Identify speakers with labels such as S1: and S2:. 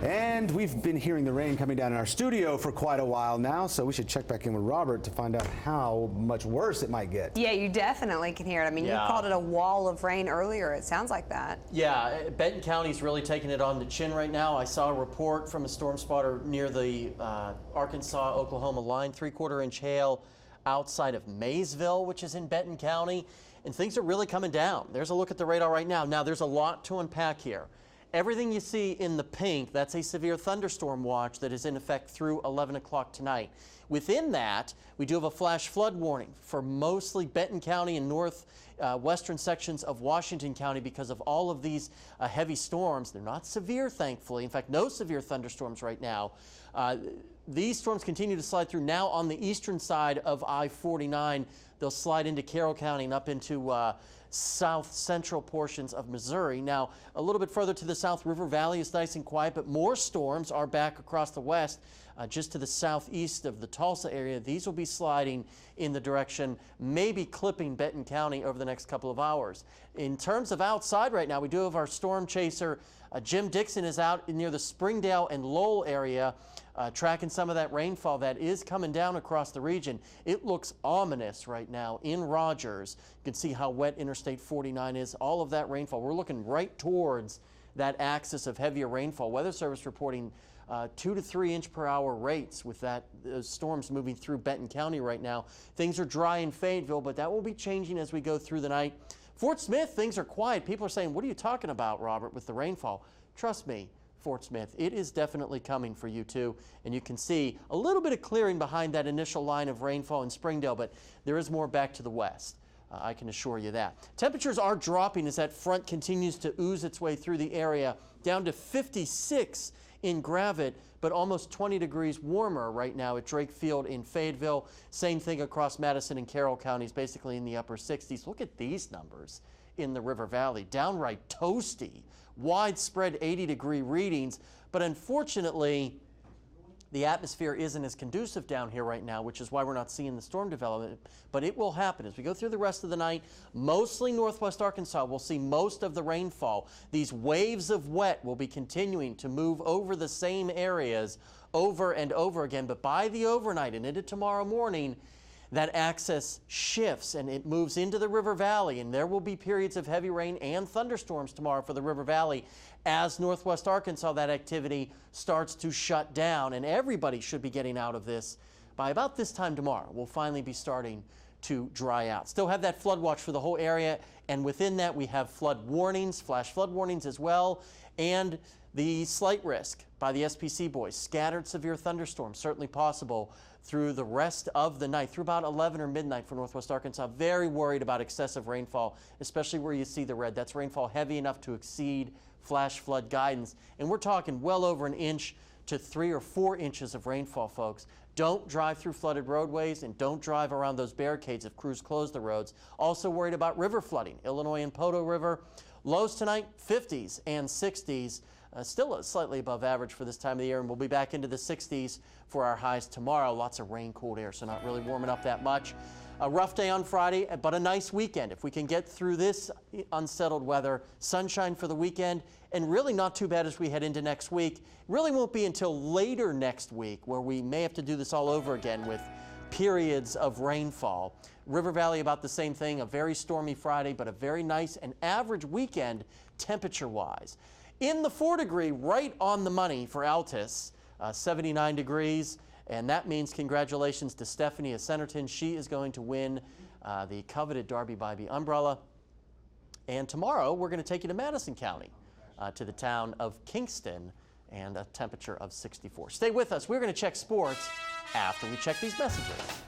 S1: And we've been hearing the rain coming down in our studio for quite a while now, so we should check back in with Robert to find out how much worse it might get.
S2: Yeah, you definitely can hear it. I mean, you called it a wall of rain earlier. It sounds like that.
S3: Yeah, Benton County's really taking it on the chin right now. I saw a report from a storm spotter near the Arkansas-Oklahoma line, 3/4-inch hail outside of Maysville, which is in Benton County, and things are really coming down. There's a look at the radar right now. Now, there's a lot to unpack here. Everything you see in the pink, that's a severe thunderstorm watch that is in effect through 11 o'clock tonight. Within that, we do have a flash flood warning for mostly Benton County and northwestern sections of Washington County because of all of these heavy storms. They're not severe, thankfully. In fact, no severe thunderstorms right now. These storms continue to slide through now on the eastern side of I-49. They'll slide into Carroll County and up into south central portions of Missouri. Now, a little bit further to the south, River Valley is nice and quiet, but more storms are back across the west, just to the southeast of the Tulsa area. These will be sliding in the direction, maybe clipping Benton County over the next couple of hours. In terms of outside right now, we do have our storm chaser. Jim Dixon is out near the Springdale and Lowell area, tracking some of that rainfall that is coming down across the region. It looks ominous right now in Rogers. You can see how wet Interstate 49 is. All of that rainfall, we're looking right towards that axis of heavier rainfall. Weather Service reporting 2 to 3 inch per hour rates with those storms moving through Benton County right now. Things are dry in Fayetteville, but that will be changing as we go through the night. Fort Smith, things are quiet. People are saying, what are you talking about, Robert, with the rainfall? Trust me, Fort Smith, it is definitely coming for you too. And you can see a little bit of clearing behind that initial line of rainfall in Springdale, but there is more back to the west. I can assure you that. Temperatures are dropping as that front continues to ooze its way through the area, down to 56 in Gravette, but almost 20 degrees warmer right now at Drake Field in Fayetteville. Same thing across Madison and Carroll counties, basically in the upper 60s. Look at these numbers in the River Valley. Downright toasty, widespread 80-degree readings, but unfortunately, the atmosphere isn't as conducive down here right now, which is why we're not seeing the storm development, but it will happen as we go through the rest of the night. Mostly northwest Arkansas will see most of the rainfall. These waves of wet will be continuing to move over the same areas over and over again, but by the overnight and into tomorrow morning, that axis shifts and it moves into the River Valley, and there will be periods of heavy rain and thunderstorms tomorrow for the River Valley as northwest Arkansas, that activity starts to shut down, and everybody should be getting out of this by about this time tomorrow. We'll finally be starting to dry out. Still have that flood watch for the whole area, and within that we have flood warnings, flash flood warnings as well, and the slight risk by the SPC boys. Scattered severe thunderstorms certainly possible through the rest of the night, through about 11 or midnight for northwest Arkansas. Very worried about excessive rainfall, especially where you see the red. That's rainfall heavy enough to exceed flash flood guidance. And we're talking well over an inch to 3 or 4 inches of rainfall, folks. Don't drive through flooded roadways and don't drive around those barricades if crews close the roads. Also worried about river flooding. Illinois and Poteau River. Lows tonight, 50s and 60s. Still slightly above average for this time of the year, and we'll be back into the 60s for our highs tomorrow. Lots of rain, cooled air, so not really warming up that much. A rough day on Friday, but a nice weekend. If we can get through this unsettled weather, sunshine for the weekend, and really not too bad as we head into next week. Really won't be until later next week where we may have to do this all over again with periods of rainfall. River Valley about the same thing, a very stormy Friday, but a very nice and average weekend temperature-wise. In the 4-degree, right on the money for Altus, 79 degrees, and that means congratulations to Stephanie Centerton. She is going to win the coveted Darby Bybee umbrella. And tomorrow, we're going to take you to Madison County, to the town of Kingston, and a temperature of 64. Stay with us. We're going to check sports after we check these messages.